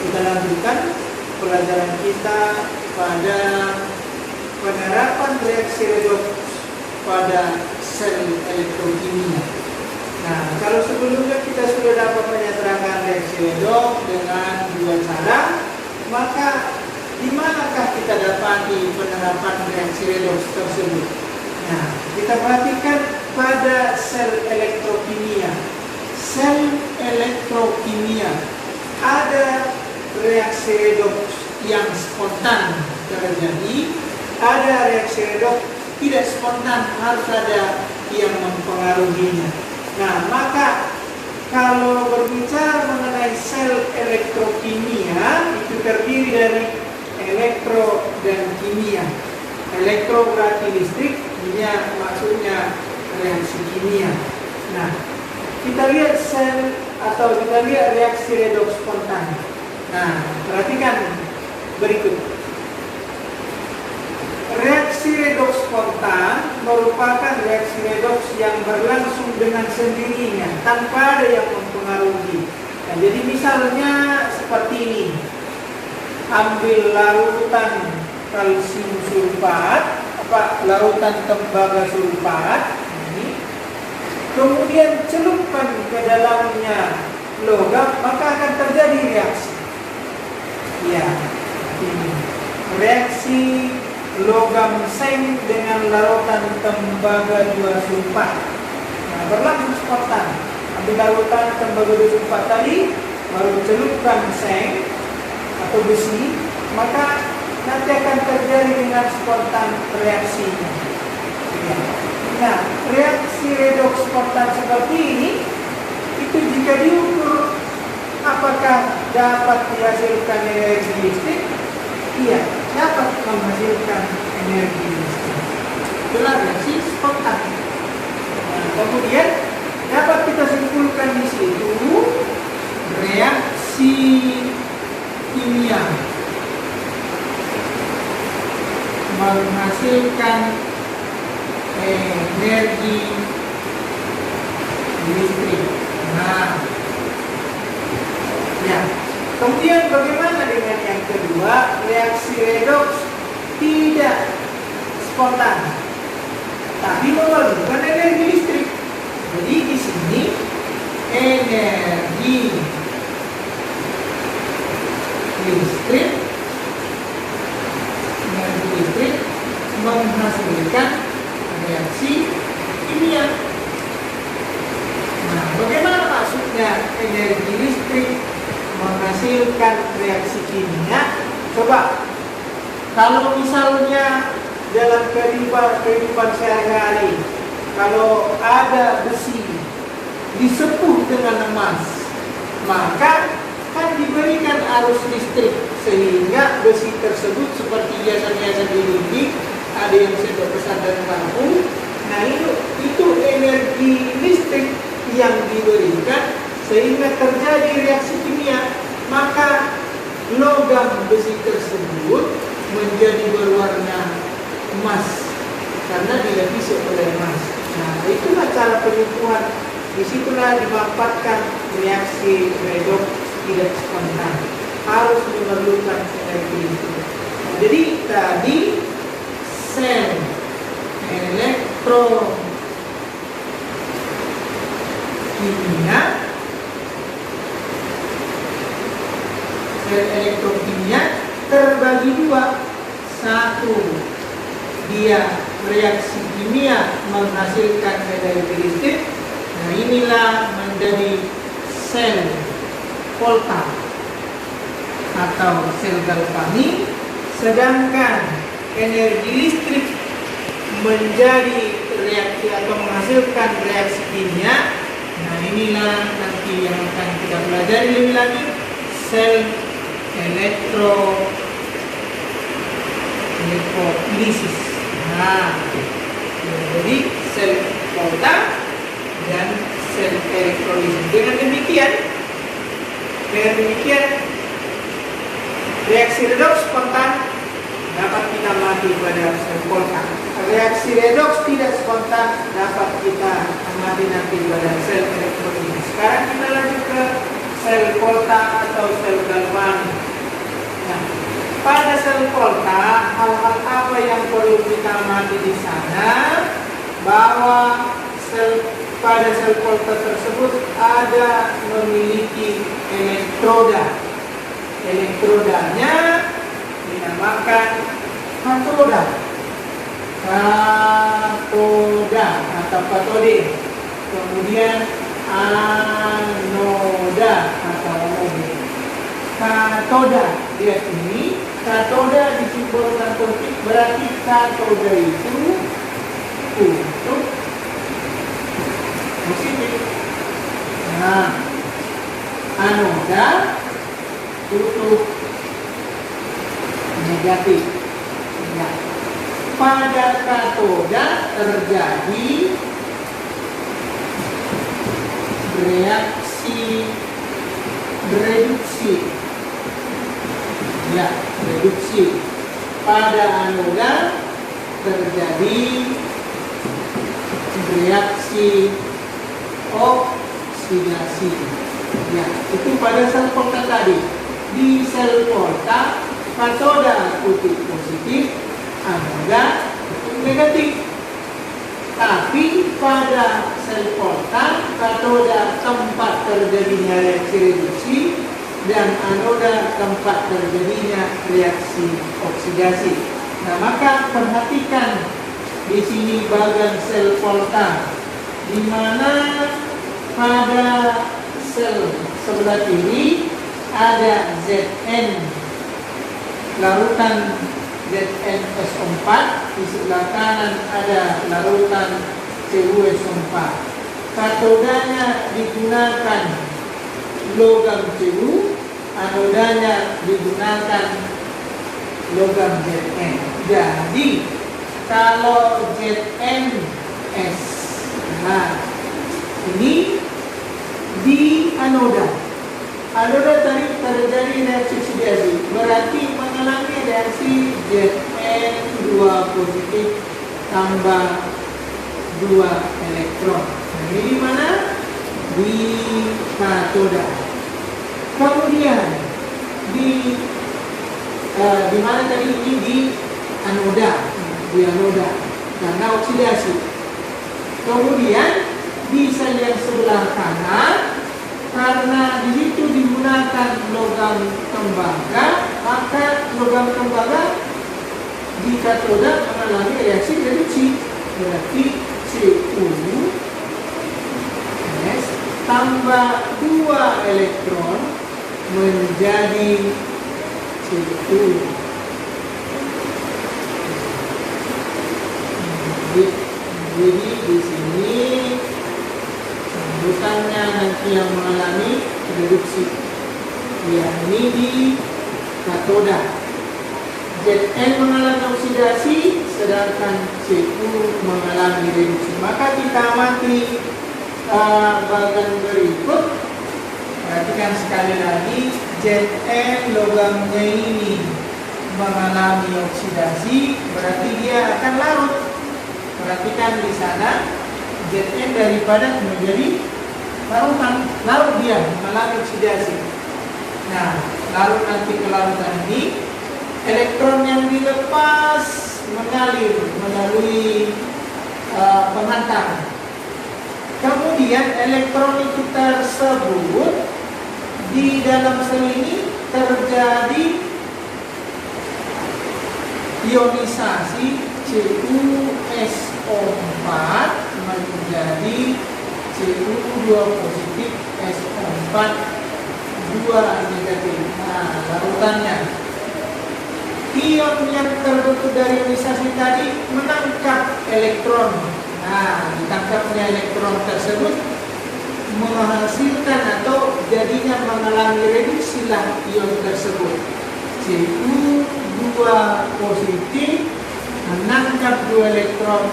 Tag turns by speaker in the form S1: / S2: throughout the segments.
S1: kita lanjutkan pelajaran kita pada penerapan reaksi redoks pada sel elektrokimia. Nah, kalau sebelumnya kita sudah dapat menyatakan reaksi redoks dengan dua cara, maka di manakah kita dapati penerapan reaksi redoks tersebut? Nah, kita perhatikan pada sel elektrokimia. Sel elektrokimia ada reaksi redoks yang spontan terjadi, ada reaksi redoks tidak spontan, harus ada yang mempengaruhinya. Nah, maka kalau berbicara mengenai sel elektrokimia, itu terdiri dari elektro dan kimia. Elektro berarti listrik, kimia maksudnya reaksi kimia. Nah, kita lihat sel atau kita lihat reaksi redoks spontan. Nah, perhatikan berikut. Reaksi redoks spontan merupakan reaksi redoks yang berlangsung dengan sendirinya tanpa ada yang mempengaruhi. Nah, jadi misalnya seperti ini. Ambil larutan kalsium sulfat, larutan tembaga sulfat, ini, kemudian celupkan ke dalamnya logam, maka akan terjadi reaksi. Ya, ini reaksi logam seng dengan larutan tembaga 2 sulfat. Nah, berlangsung spontan. Ambil larutan tembaga 2 sulfat tadi, baru celupkan seng atau besi, maka nanti akan terjadi dengan spontan reaksinya. Ya. Nah, reaksi redoks spontan seperti ini, itu jika diukur apakah dapat dihasilkan energi listrik? Iya, dapat menghasilkan energi listrik. Itulah reaksi spontan. Nah, kemudian dapat kita simpulkan di situ reaksi kimia menghasilkan energi listrik. Nah, ya. Kemudian bagaimana dengan yang kedua? Reaksi redoks tidak spontan, tapi memerlukan energi listrik. Jadi di sini energi listrik menghasilkan reaksi kimia. Nah, bagaimana maksudnya energi listrik menghasilkan reaksi kimia? Coba, kalau misalnya dalam kehidupan sehari-hari, kalau ada besi disepuh dengan emas, maka kan diberikan arus listrik sehingga besi tersebut seperti biasa-biasa di dinding, ada yang sedang besar dan rampung. Nah, itu energi listrik yang diberikan sehingga terjadi reaksi kimia, maka logam besi tersebut menjadi berwarna emas karena dilapisi oleh emas. Nah, itulah cara penyembuhan. Disitulah dimanfaatkan reaksi redoks tidak spontan, harus memerlukan energi listrik. Nah, jadi tadi sel elektrokimia, sel elektrokimia terbagi dua. Satu, dia reaksi kimia menghasilkan energi listrik. Nah, inilah menjadi sel volta atau sel galvani. Sedangkan energi listrik menjadi reaksi atau menghasilkan reaksi kimia. Nah, inilah nanti yang akan kita pelajari lebih lanjut, sel elektrolisis. Nah, jadi sel volta dan sel elektrolisis. Dengan demikian reaksi redoks spontan dapat kita amati pada sel volta. Reaksi redoks tidak spontan dapat kita amati nanti pada sel elektrolisis. Sekarang kita lanjut ke sel volta atau sel galvani. pada sel volta, hal-hal apa yang perlu kita amati di sana? Bahwa pada sel volta tersebut ada memiliki elektroda. Elektrodanya dinamakan katoda. Katoda atau katode. Kemudian anoda atau anode. Katoda, lihat ini, katoda disimbolkan positif, berarti katoda itu untuk positif. Nah, anoda untuk negatif. Ya. Pada katoda terjadi reduksi. Ya, reduksi. Pada anoda terjadi reaksi oksidasi. Ya, itu pada sel volta tadi. Di sel volta, katoda kutub positif, anoda kutub negatif. Tapi pada sel volta, katoda tempat terjadinya reaksi reduksi dan anoda tempat terjadinya reaksi oksidasi. Nah, maka perhatikan di sini bagian sel volta, di mana pada sel sebelah kiri ada Zn, larutan ZnSO4, di sebelah kanan ada larutan CuSO4. Katodanya digunakan logam Cu, anodanya digunakan logam Zn. Jadi kalau ZnS, nah ini di anoda tadi terjadi reaksi oksidasi, berarti mengalami reaksi Zn2 positif tambah 2 elektron. Nah, ini di mana? Di katoda. Kemudian di mana tadi ini? Di anoda. Karena oksidasi. Kemudian di sel yang sebelah kanan, karena di situ digunakan logam tembaga, maka logam tembaga di katoda mengalami reaksi reduksi. Berarti Cu tambah 2 elektron menjadi Cu. Jadi di sini sambutannya nanti yang mengalami reduksi, yakni di katoda. Zn mengalami oksidasi, sedangkan Cu mengalami reduksi. Maka kita amati bagian berikut. Perhatikan sekali lagi, Zn logamnya ini mengalami oksidasi, berarti dia akan larut. Perhatikan di sana, Zn daripada menjadi larutan, larut dia mengalami oksidasi. Nah, larut nanti ke larutan ini, elektron yang dilepas mengalir melalui penghantar. Kemudian elektron itu tersebut di dalam sel ini terjadi ionisasi CuSO4 menjadi Cu2 positif SO4 2 negatif. Nah, larutannya, ion yang terbentuk dari ionisasi tadi menangkap elektron. Nah, ditangkapnya elektron tersebut menghasilkan atau jadinya mengalami reduksi lah ion tersebut. Cu2 positif menangkap 2 elektron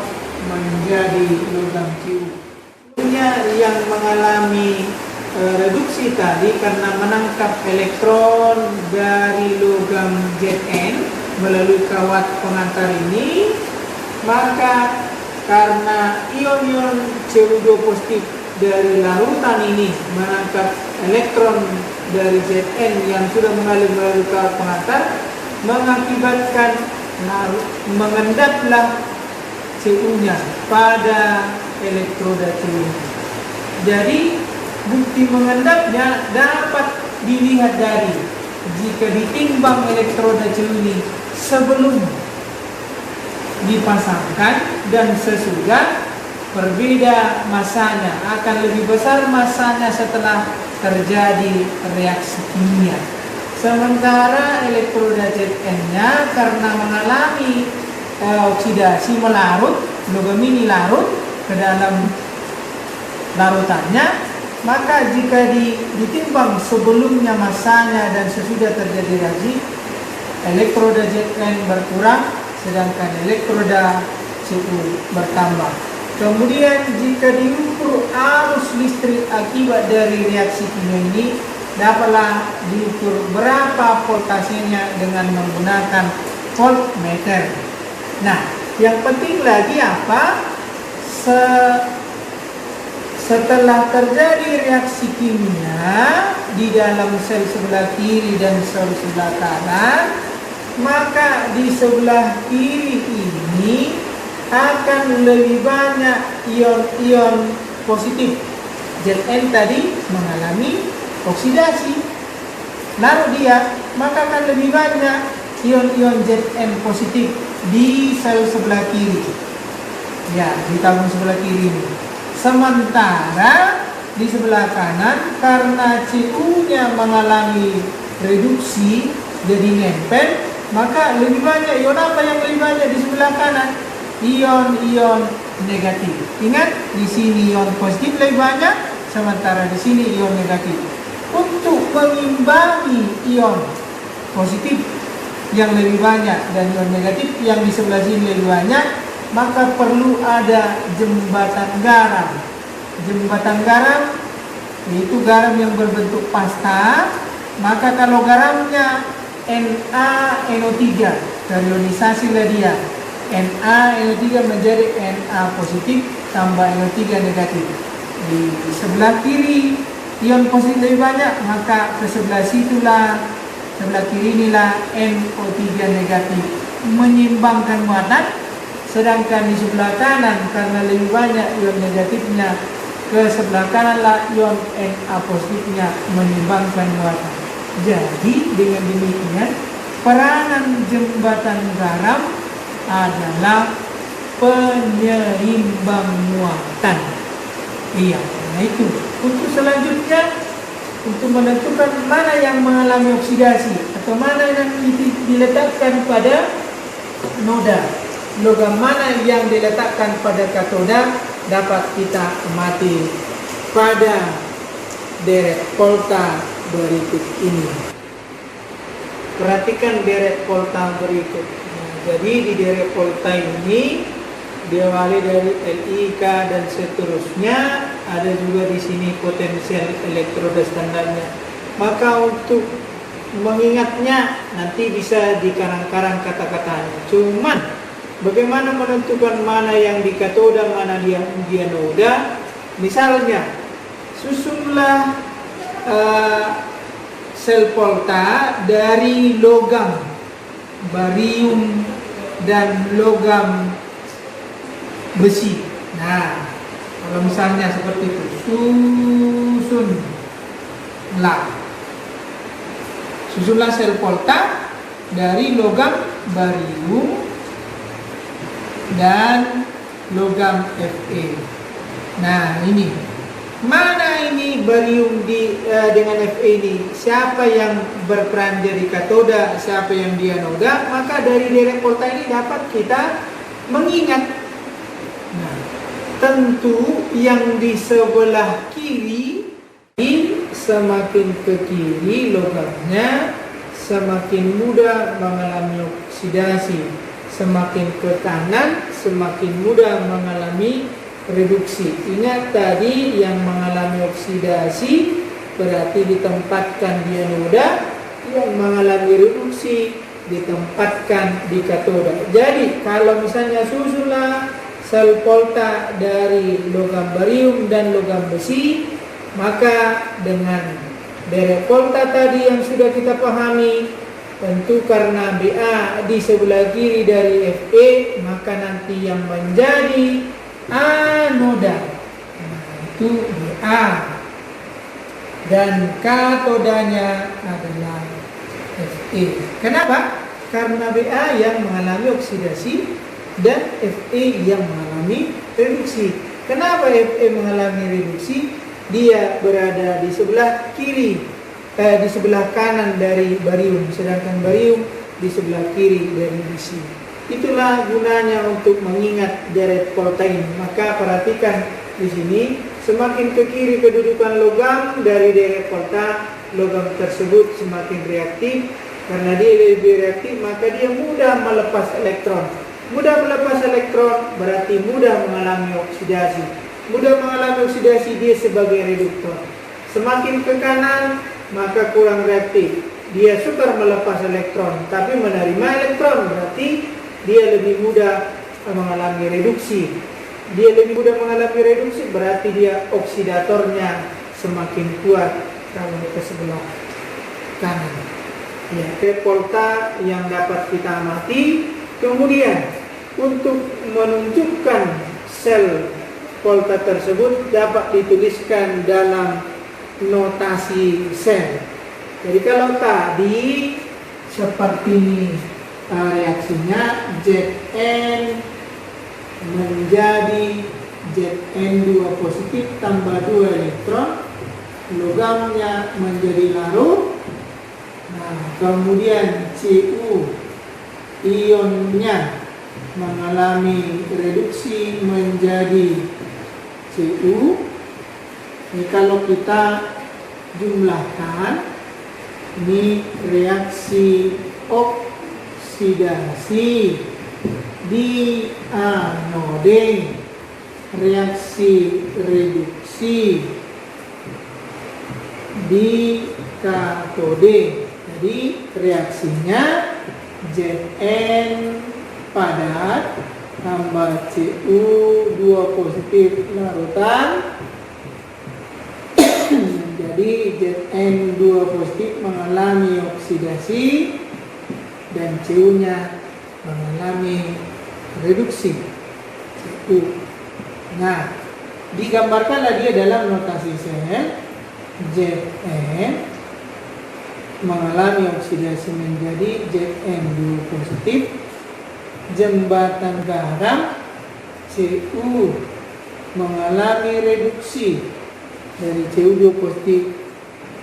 S1: menjadi logam Cu. Yang mengalami reduksi tadi karena menangkap elektron dari logam Zn melalui kawat pengantar ini, maka karena ion-ion Cu2 positif dari larutan ini menangkap elektron dari Zn yang sudah mengalir melalui kawat pengantar, mengakibatkan mengendaplah Cu-nya pada elektroda Cu. Jadi bukti mengendapnya dapat dilihat dari jika ditimbang elektroda Cu ini sebelum dipasangkan dan sesudah, berbeda masanya, akan lebih besar masanya setelah terjadi reaksi kimia. Sementara elektroda Zn-nya karena mengalami oksidasi melarut, logam ini larut ke dalam larutannya, maka jika ditimbang sebelumnya masanya dan sesudah terjadi reaksi, elektroda Zn berkurang sedangkan elektroda Cu bertambah. Kemudian jika diukur arus listrik akibat dari reaksi kimia ini, dapatlah diukur berapa voltasenya dengan menggunakan voltmeter. Nah, yang penting lagi apa? Setelah terjadi reaksi kimia di dalam sel sebelah kiri dan sel sebelah kanan, maka di sebelah kiri ini akan lebih banyak ion-ion positif. Zn tadi mengalami oksidasi, larut dia, maka akan lebih banyak ion-ion Zn positif di sel sebelah kiri. Ya, di tabung sebelah kiri ini. Sementara di sebelah kanan karena Cu-nya mengalami reduksi jadi nempel, maka lebih banyak ion apa yang lebih banyak di sebelah kanan? Ion-ion negatif. Ingat, di sini ion positif lebih banyak, sementara di sini ion negatif. Untuk mengimbangi ion positif yang lebih banyak dan ion negatif yang di sebelah sini lebih banyak, maka perlu ada jembatan garam. Jembatan garam yaitu garam yang berbentuk pasta. Maka kalau garamnya NaNO3, terionisasi lah dia. NaNO3 menjadi Na positif tambah NO3 negatif. Di sebelah kiri ion positif lebih banyak, maka ke sebelah situlah, sebelah kiri inilah NO3 negatif menyimbangkan muatan. Sedangkan di sebelah kanan karena lebih banyak ion negatifnya, ke sebelah kananlah ion Na positifnya menyimbangkan muatan. Jadi dengan demikian peranan jembatan garam adalah penyeimbang muatan. Iya, nah itu. Untuk selanjutnya, untuk menentukan mana yang mengalami oksidasi atau mana yang diletakkan pada noda, logam mana yang diletakkan pada katoda, dapat kita amati pada deret volta berikut ini. Perhatikan deret volta berikut. Jadi di deret volta ini diawali dari LIK dan seterusnya, ada juga di sini potensial elektroda standarnya. Maka untuk mengingatnya nanti bisa di karang-karang kata-katanya. Cuman bagaimana menentukan mana yang di katoda, mana yang di anoda? Misalnya susunlah sel volta dari logam barium dan logam besi. Nah, kalau misalnya seperti itu, susunlah sel volta dari logam barium dan logam Fe. Nah, ini mana ini barium dengan Fe ini? Siapa yang berperan jadi katoda, siapa yang di anoda? Maka dari deret volta ini dapat kita mengingat. Nah, tentu yang di sebelah kiri, semakin ke kiri logamnya semakin mudah mengalami oksidasi, semakin ke kanan semakin mudah mengalami reduksi. Ingat tadi yang mengalami oksidasi berarti ditempatkan di anoda, yang mengalami reduksi ditempatkan di katoda. Jadi kalau misalnya susunlah sel volta dari logam barium dan logam besi, maka dengan deret volta tadi yang sudah kita pahami, Tentu karena BA di sebelah kiri dari FE, maka nanti yang menjadi anoda, nah, itu BA. Dan katodanya adalah FE. Kenapa? Karena BA yang mengalami oksidasi dan FE yang mengalami reduksi. Kenapa FE mengalami reduksi? Dia berada di sebelah kiri, di sebelah kanan dari barium, sedangkan barium di sebelah kiri dari besi. Itulah gunanya untuk mengingat deret poltain. Maka perhatikan di sini, semakin ke kiri kedudukan logam dari deret polta, logam tersebut semakin reaktif. Karena dia lebih reaktif, maka dia mudah melepas elektron. Mudah melepas elektron berarti mudah mengalami oksidasi. Mudah mengalami oksidasi, dia sebagai reduktor. Semakin ke kanan, maka kurang reaktif. Dia sukar melepas elektron, tapi menerima elektron, berarti dia lebih mudah mengalami reduksi. Dia lebih mudah mengalami reduksi, berarti dia oksidatornya semakin kuat kalau ke sebelah kanan. Ya, polta yang dapat kita amati. Kemudian untuk menunjukkan sel polta tersebut dapat dituliskan dalam notasi sel. Jadi kalau tadi seperti ini reaksinya, Zn menjadi Zn2 positif tambah 2 elektron, logamnya menjadi larut. Nah, kemudian Cu ionnya mengalami reduksi menjadi Cu. Ini kalau kita jumlahkan, ini reaksi oksidasi di anode, reaksi reduksi di katode. Jadi reaksinya Zn padat tambah Cu2 positif larutan. Jadi Zn2 positif mengalami oksidasi dan Cu-nya mengalami reduksi Cu. Nah, digambarkanlah dia dalam notasi sel. Zn mengalami oksidasi menjadi Zn2 positif, jembatan garam. Cu mengalami reduksi dari Cu2 positif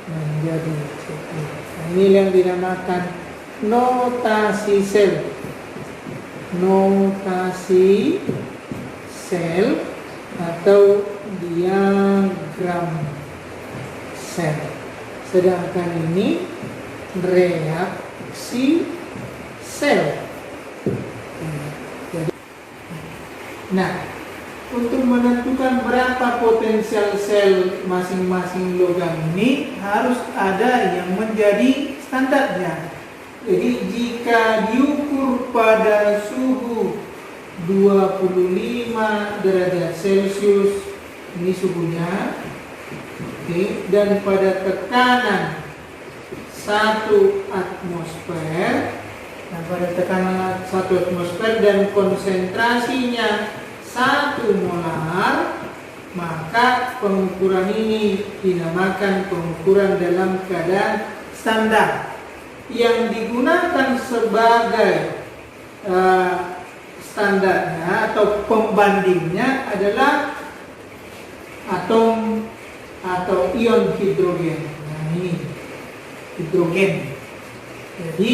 S1: menjadi Cu. Nah, ini yang dinamakan notasi sel. Notasi sel atau diagram sel. Sedangkan ini reaksi sel. Nah, untuk menentukan berapa potensial sel masing-masing logam ini harus ada yang menjadi standarnya. Jadi jika diukur pada suhu 25 derajat Celcius, ini suhunya, oke, dan pada tekanan 1 atmosfer. Nah, pada tekanan 1 atmosfer dan konsentrasinya 1 molar, maka pengukuran ini dinamakan pengukuran dalam keadaan standar. Yang digunakan sebagai standarnya atau pembandingnya adalah atom atau ion hidrogen. Nah, ini hidrogen. Jadi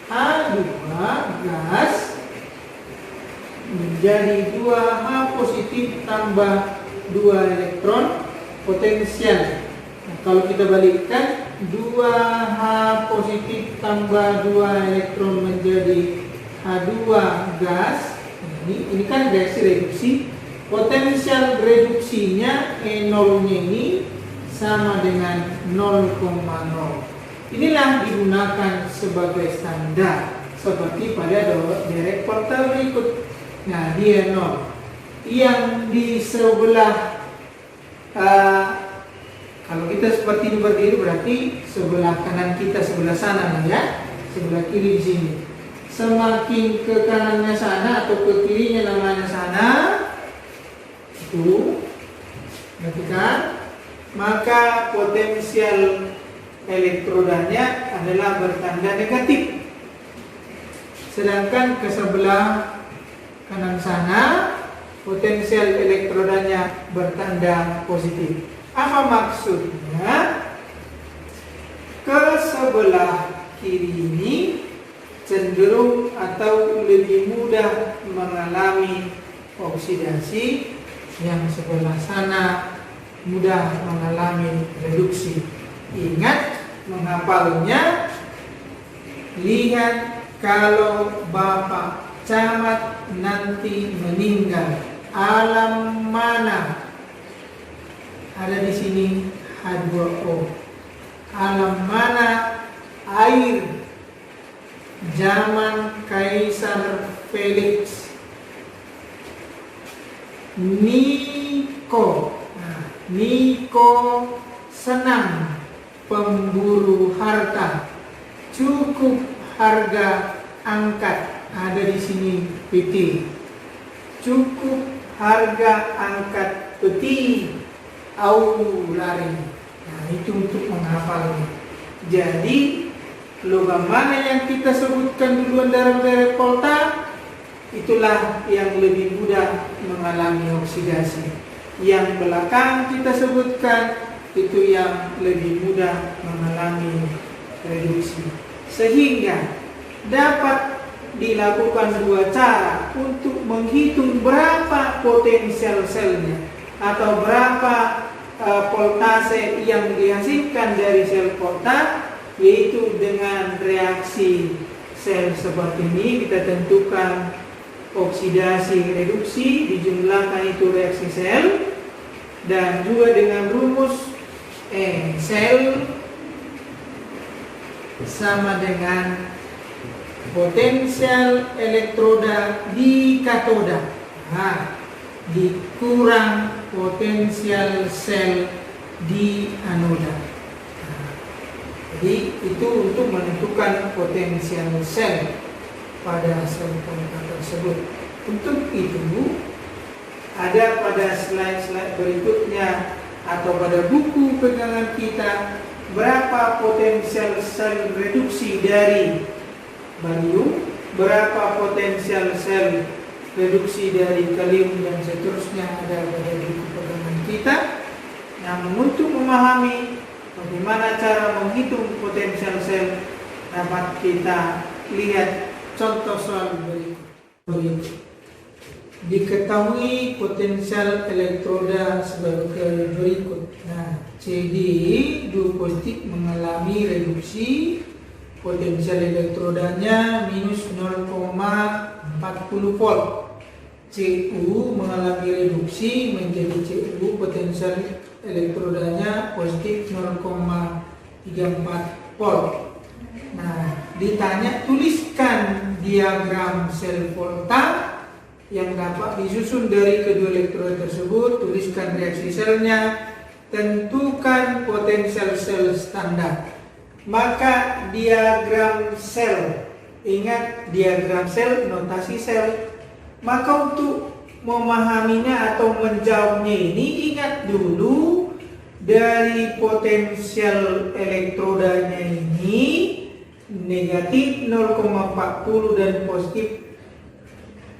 S1: H2 gas menjadi 2H positif tambah 2 elektron potensial. Nah, kalau kita balikkan 2H positif tambah 2 elektron menjadi H2 gas. Ini kan reaksi reduksi. Potensial reduksinya E0-nya ini sama dengan 0,0. Inilah digunakan sebagai standar seperti pada derek portal berikut. Nah, dia 0. Yang di sebelah kalau kita seperti ini berdiri berarti sebelah kanan kita sebelah sana ya. sebelah kiri di sini. Semakin ke kanannya sana atau ke kirinya namanya sana, itu, perhatikan, maka potensial elektrodanya adalah bertanda negatif. Sedangkan ke sebelah kanan sana, potensial elektrodanya bertanda positif. Apa maksudnya? Ke sebelah kiri ini cenderung atau lebih mudah mengalami oksidasi, yang sebelah sana mudah mengalami reduksi. Ingat menghafalnya. Lihat kalau Bapak Camat nanti meninggal, alam mana? Ada di sini H2O. Alam mana air zaman Kaisar Felix? Niko. Niko senang pemburu harta. Cukup harga angkat. Ada di sini peti. Cukup harga angkat peti. Au lari. Nah, itu untuk menghafalnya. Jadi logam mana yang kita sebutkan duluan dalam repolta, itulah yang lebih mudah mengalami oksidasi. Yang belakang kita sebutkan, itu yang lebih mudah mengalami reduksi. Sehingga dapat dilakukan dua cara untuk menghitung berapa potensial selnya atau berapa voltase yang dihasilkan dari sel volta, yaitu dengan reaksi sel seperti ini. Kita tentukan oksidasi reduksi, dijumlahkan itu reaksi sel, dan juga dengan rumus sel sama dengan potensial elektroda di katoda dikurang potensial sel di anoda. Jadi itu untuk menentukan potensial sel pada sel volta tersebut. Untuk itu ada pada slide-slide berikutnya atau pada buku pegangan kita berapa potensial sel reduksi dari barium, berapa potensial sel reduksi dari kalium, dan seterusnya ada pada buku pegangan kita. Namun untuk memahami bagaimana cara menghitung potensial sel, dapat kita lihat contoh soal berikut. Diketahui potensial elektroda sebagai berikut. Nah, CD 2 positif mengalami reduksi, potensial elektrodanya minus 0,40 volt. CU mengalami reduksi menjadi CU, potensial elektrodanya positif 0,34 volt. Nah, ditanya tuliskan diagram sel volta yang dapat disusun dari kedua elektroda tersebut, tuliskan reaksi selnya, tentukan potensial sel standar. Maka diagram sel, ingat diagram sel, notasi sel. Maka untuk memahaminya atau menjawabnya ini, ingat dulu dari potensial elektrodanya ini negatif 0,40 dan positif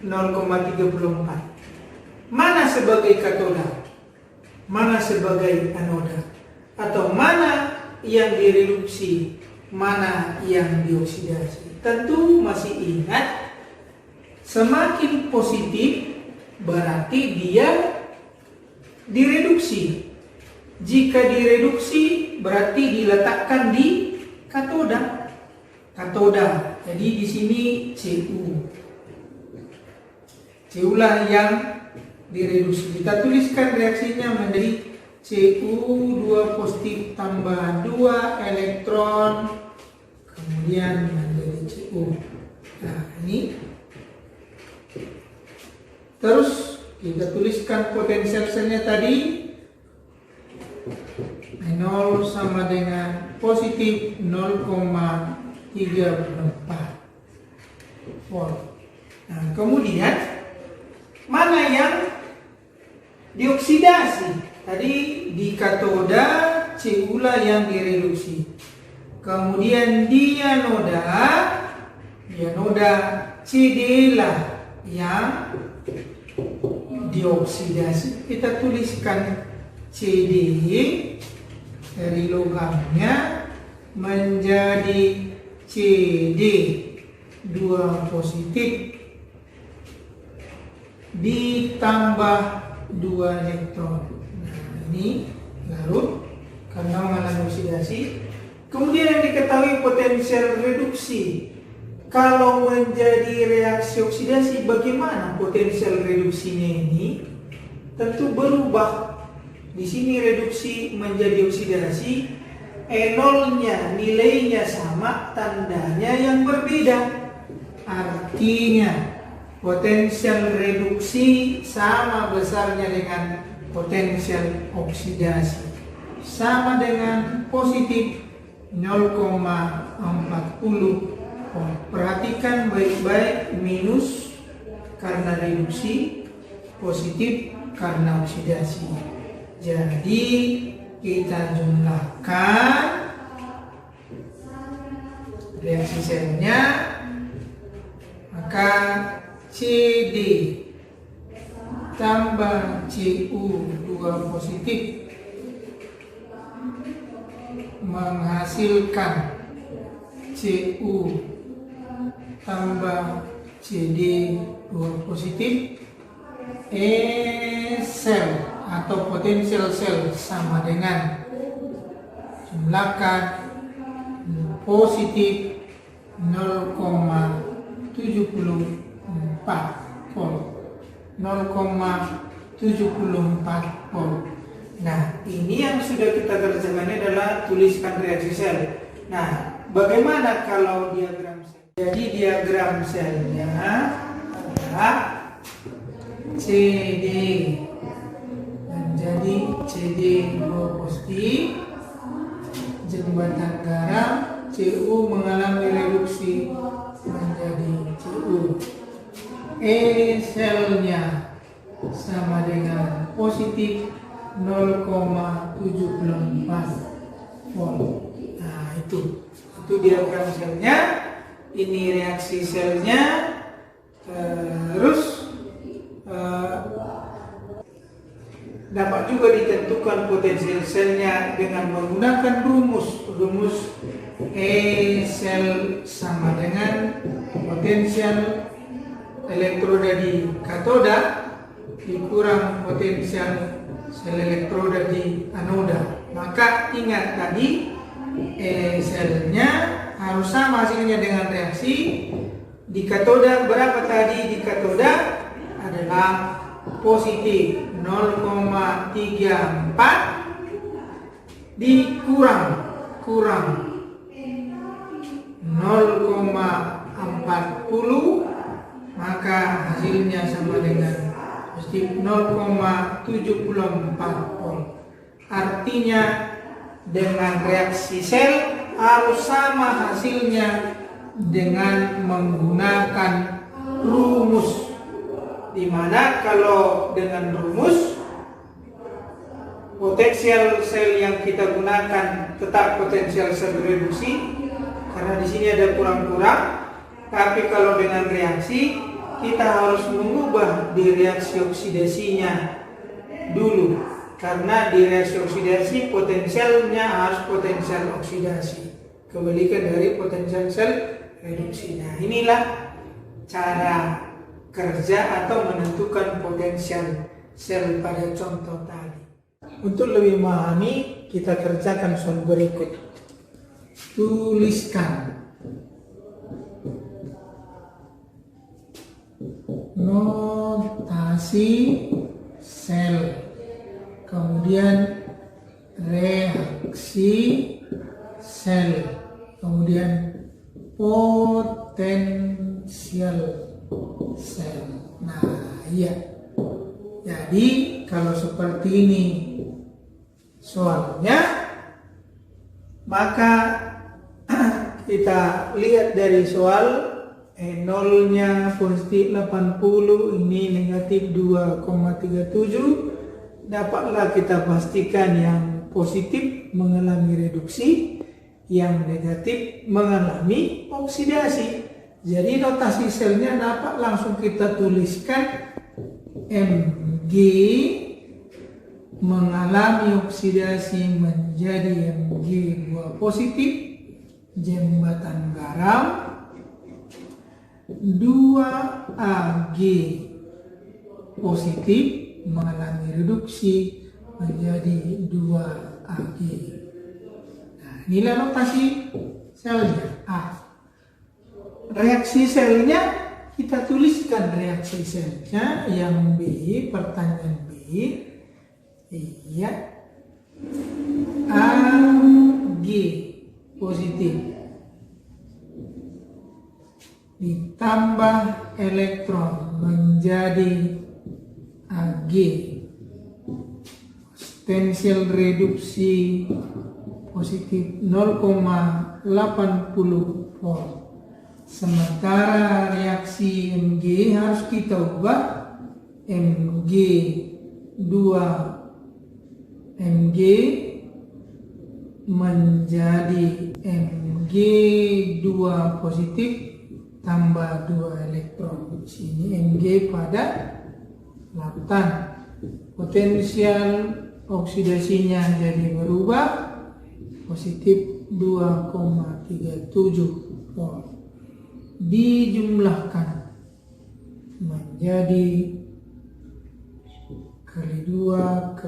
S1: 0,34. Mana sebagai katoda? Mana sebagai anoda? Atau mana yang direduksi? Mana yang dioksidasi? Tentu masih ingat, semakin positif berarti dia direduksi. Jika direduksi berarti diletakkan di katoda. Katoda. Jadi di sini Cu. Cu lah yang direduksi. Kita tuliskan reaksinya menjadi Cu 2 positif tambah 2 elektron, kemudian menjadi Cu. Nah, ini. Terus kita tuliskan potensial selnya tadi, 0 sama dengan positif 0,34 34 volt. Nah, kemudian mana yang dioksidasi? Tadi di katoda Cu lah yang direduksi. Kemudian di anoda Cd lah yang dioksidasi. Kita tuliskan Cd dari logamnya menjadi Cd 2 positif ditambah 2 elektron. Nah, ini larut karena mengalami oksidasi. Kemudian yang diketahui potensial reduksi. Kalau menjadi reaksi oksidasi, bagaimana potensial reduksinya ini? Tentu berubah. Di sini reduksi menjadi oksidasi, E0-nya nilainya sama, tandanya yang berbeda. Artinya potensial reduksi sama besarnya dengan potensial oksidasi. Sama dengan positif 0,40 volt. Perhatikan baik-baik, minus karena reduksi, positif karena oksidasi. Jadi kita jumlahkan reaksi selnya, maka Cd tambah Cu 2 positif menghasilkan Cu tambah Cd 2 positif. Sel atau potensial sel sama dengan jumlahkan positif 0,74 volt. 0,74 volt. Nah, ini yang sudah kita kerjakan adalah tuliskan reaksi sel. Nah, bagaimana kalau diagram sel? Jadi diagram selnya adalah Cd menjadi Cd 2 positif, jembatan garam, Cu mengalami reduksi menjadi Cu. Selnya sama dengan positif 0,74 volt. Nah, itu diagram selnya. Ini reaksi selnya. Terus dapat juga ditentukan potensial selnya dengan menggunakan rumus sel sama dengan potensial elektroda di katoda dikurang potensial sel elektroda di anoda. Maka ingat tadi selnya harus sama hasilnya dengan reaksi. Di katoda berapa tadi? Di katoda adalah positif 0,34 dikurang 0,40, maka hasilnya sama dengan positif 0,74 volt. Artinya dengan reaksi sel harus sama hasilnya dengan menggunakan rumus, di mana kalau dengan rumus potensial sel yang kita gunakan tetap potensial sel reduksi karena di sini ada kurang-kurang. Tapi kalau dengan reaksi kita harus mengubah di reaksi oksidasinya dulu, karena di reaksi oksidasi potensialnya harus potensial oksidasi, kebalikan dari potensial sel reduksi. Nah, inilah cara kerja atau menentukan potensial sel pada contoh tadi. Untuk lebih memahami, kita kerjakan soal berikut. Tuliskan notasi sel, kemudian reaksi sel, kemudian potensial sel. Nah, iya. Jadi kalau seperti ini soalnya, maka kita lihat dari soal, nolnya positif 80, ini negatif 2,37. Dapatlah kita pastikan yang positif mengalami reduksi, yang negatif mengalami oksidasi. Jadi notasi selnya dapat langsung kita tuliskan Mg mengalami oksidasi menjadi Mg2 positif, jembatan garam 2Ag positif mengalami reduksi menjadi 2Ag. Nah, inilah notasi selnya A. Reaksi selnya kita tuliskan reaksi selnya yang B, pertanyaan B. Iya, Ag positif ditambah elektron menjadi Ag, potensial reduksi positif 0,80 volt. Sementara reaksi Mg harus kita ubah Mg2 menjadi Mg2 positif tambah 2 elektron. Sini Mg pada 8. Potensial oksidasinya jadi berubah positif 2,37 volt. Dijumlahkan menjadi kali 2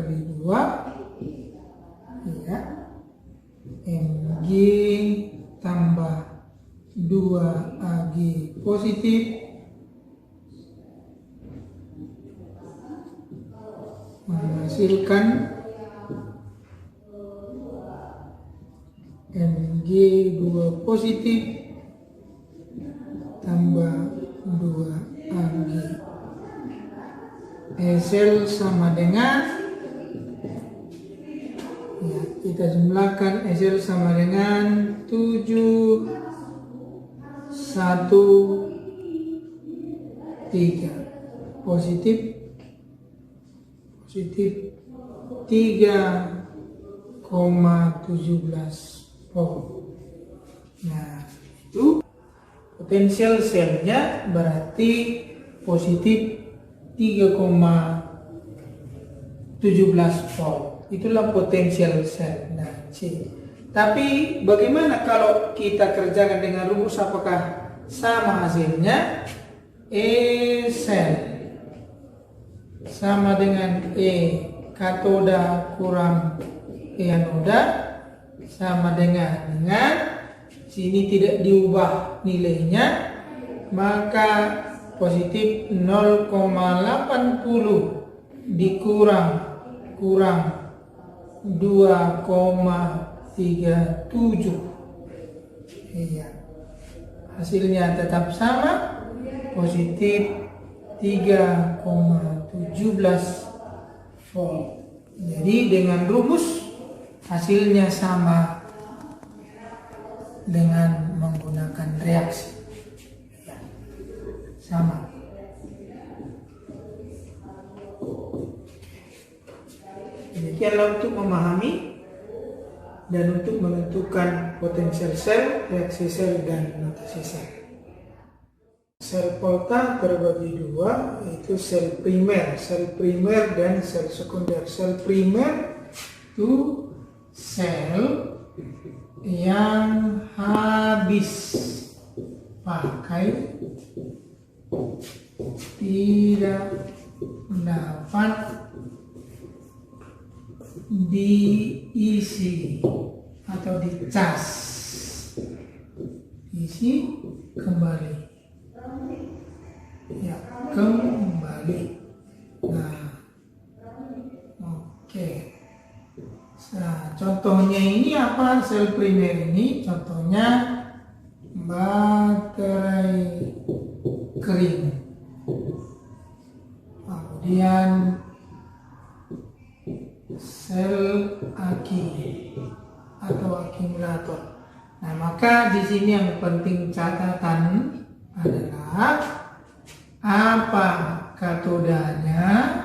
S1: ya, Mg tambah 2Ag positif menghasilkan Mg2 positif tambah 2Ag. Sel sama dengan, ya, kita jumlahkan Sel sama dengan 7, 1, 3 positif 3,17 volt. Nah, itu potensial selnya berarti positif 3,17 volt. Itulah potensial sel. Nah, C. Tapi bagaimana kalau kita kerjakan dengan rumus, apakah sama hasilnya? E sel sama dengan E katoda kurang E anoda sama dengan sini tidak diubah nilainya, maka positif 0,80 dikurang 2,37. Iya. Hasilnya tetap sama, positif 3,17 volt. Jadi dengan rumus hasilnya sama dengan menggunakan reaksi. Sama. Demikianlah untuk memahami dan untuk menentukan potensial sel, reaksi sel, dan notasi sel. Sel Volta terbagi dua, yaitu sel primer dan sel sekunder. Sel primer itu sel yang habis pakai, tidak dapat diisi atau dicas, isi kembali, ya, kembali. Nah, oke. Nah, contohnya ini apa? Sel primer ini contohnya baterai kering, kemudian sel aki atau akumulator. Nah, maka di sini yang penting catatan adalah apa katodanya,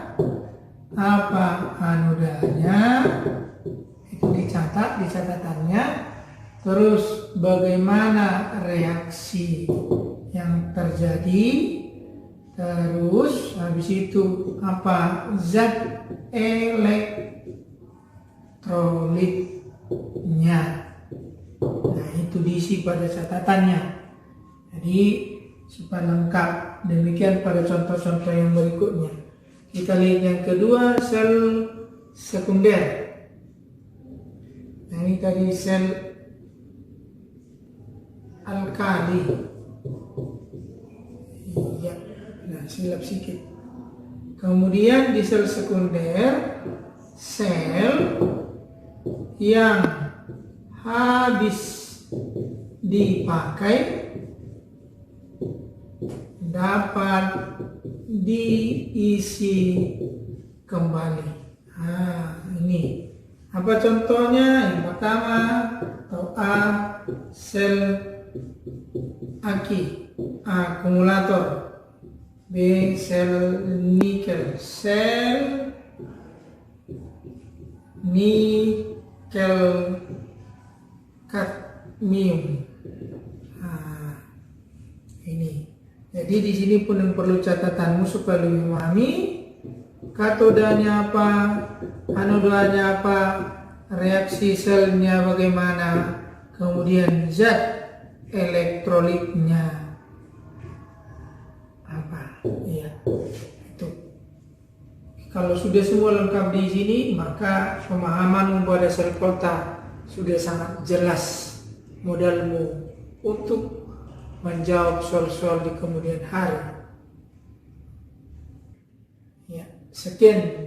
S1: apa anodanya, itu dicatat di catatannya. Terus bagaimana reaksi yang terjadi, terus habis itu apa zat elektrolitnya. Nah, itu diisi pada catatannya. Jadi supaya lengkap. Demikian pada contoh-contoh yang berikutnya. Kita lihat yang kedua, sel sekunder. Nah, ini tadi sel alkali. Iya, nah silap sedikit. Kemudian di sel sekunder, sel yang habis dipakai dapat diisi kembali. Nah, ini apa contohnya? Yang pertama atau A, sel aki, akumulator. B, sel nikel, sel nikel kadmium. Nah, ini. Jadi di sini pun yang perlu catatanmu supaya lebih memahami katodanya apa, anodanya apa, reaksi selnya bagaimana, kemudian zat elektrolitnya apa. Iya, itu. Kalau sudah semua lengkap di sini, maka pemahamanmu pada sel kota sudah sangat jelas modalmu untuk menjawab soal-soal di kemudian hari. Ya, sekian